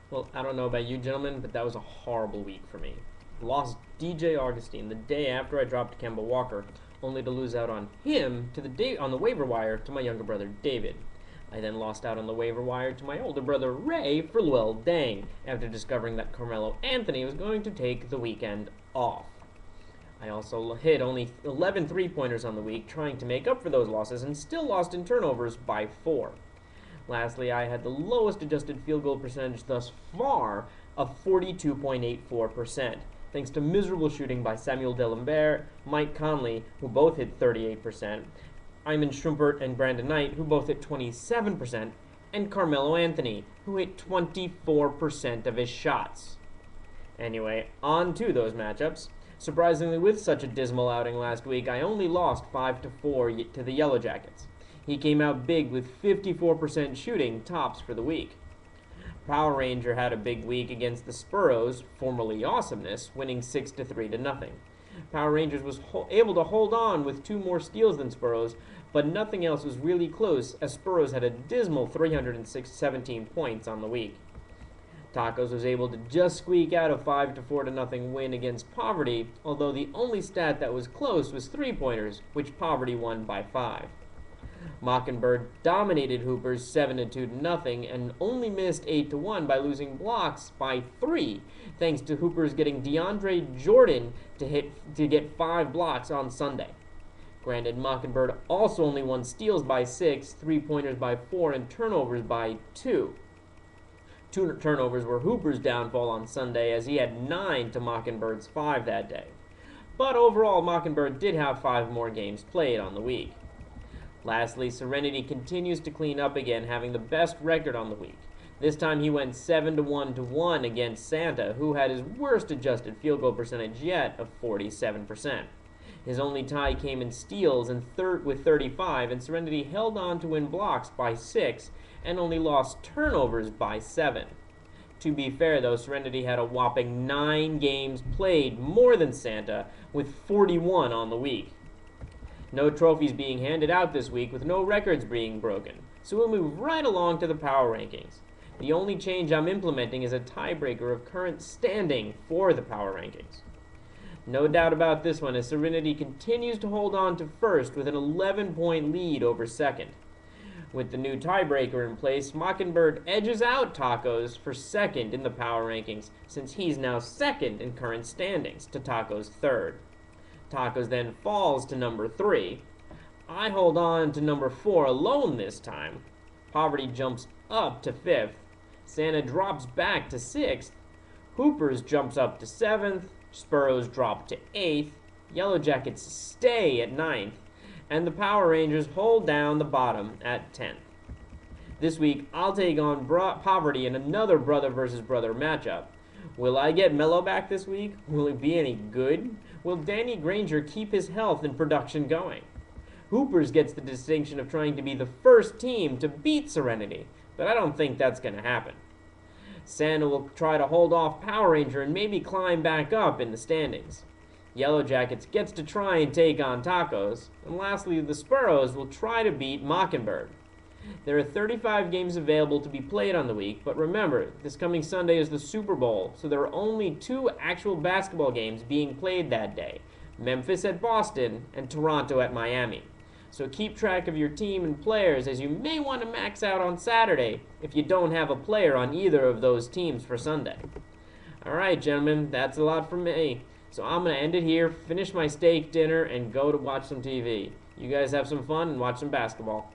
Well, I don't know about you gentlemen, but that was a horrible week for me. Lost DJ Augustine the day after I dropped Kemba Walker, only to lose out on him on the waiver wire to my younger brother David. I then lost out on the waiver wire to my older brother Ray for Luell Deng, after discovering that Carmelo Anthony was going to take the weekend off. I also hit only 11 three-pointers on the week, trying to make up for those losses, and still lost in turnovers by 4. Lastly, I had the lowest adjusted field goal percentage thus far of 42.84%, thanks to miserable shooting by Samuel Delembert, Mike Conley, who both hit 38%, Iman Shumpert and Brandon Knight, who both hit 27%, and Carmelo Anthony, who hit 24% of his shots. Anyway, on to those matchups. Surprisingly, with such a dismal outing last week, I only lost 5-4 to the Yellow Jackets. He came out big with 54% shooting tops for the week. Power Ranger had a big week against the Spuros, formerly Awesomeness, winning 6-3-0. Power Rangers was able to hold on with 2 more steals than Spuros, but nothing else was really close, as Spuros had a dismal 317 points on the week. Tacos was able to just squeak out a 5-4-0 win against Poverty, although the only stat that was close was 3-pointers, which Poverty won by 5. Mockingbird dominated Hoopers 7-2-0 and only missed 8-1 by losing blocks by 3, thanks to Hoopers getting DeAndre Jordan to get 5 blocks on Sunday. Granted, Mockingbird also only won steals by 6, 3-pointers by 4, and turnovers by 2. 2 turnovers were Hooper's downfall on Sunday, as he had 9 to Mockingbird's 5 that day. But overall, Mockingbird did have 5 more games played on the week. Lastly, Serenity continues to clean up again, having the best record on the week. This time he went 7-1-1 against Santa, who had his worst adjusted field goal percentage yet of 47%. His only tie came in steals with 35, and Serenity held on to win blocks by 6 and only lost turnovers by 7. To be fair, though, Serenity had a whopping 9 games played more than Santa, with 41 on the week. No trophies being handed out this week, with no records being broken, so we'll move right along to the power rankings. The only change I'm implementing is a tiebreaker of current standing for the power rankings. No doubt about this one, as Serenity continues to hold on to first with an 11-point lead over second. With the new tiebreaker in place, Mockingbird edges out Tacos for second in the power rankings, since he's now second in current standings to Tacos' third. Tacos then falls to number 3. I hold on to number 4 alone this time. Poverty jumps up to 5th. Santa drops back to 6th. Hoopers jumps up to 7th. Spuros drop to 8th. Yellow Jackets stay at 9th. And the Power Rangers hold down the bottom at 10th. This week, I'll take on Poverty in another brother versus brother matchup. Will I get Mello back this week? Will it be any good? Will Danny Granger keep his health and production going? Hoopers gets the distinction of trying to be the first team to beat Serenity, but I don't think that's going to happen. Santa will try to hold off Power Ranger and maybe climb back up in the standings. Yellow Jackets gets to try and take on Tacos, and lastly, the Spuros will try to beat Mockingbird. There are 35 games available to be played on the week, but remember, this coming Sunday is the Super Bowl, so there are only 2 actual basketball games being played that day, Memphis at Boston and Toronto at Miami. So keep track of your team and players, as you may want to max out on Saturday if you don't have a player on either of those teams for Sunday. Alright, gentlemen, that's a lot from me. So I'm going to end it here, finish my steak dinner, and go to watch some TV. You guys have some fun and watch some basketball.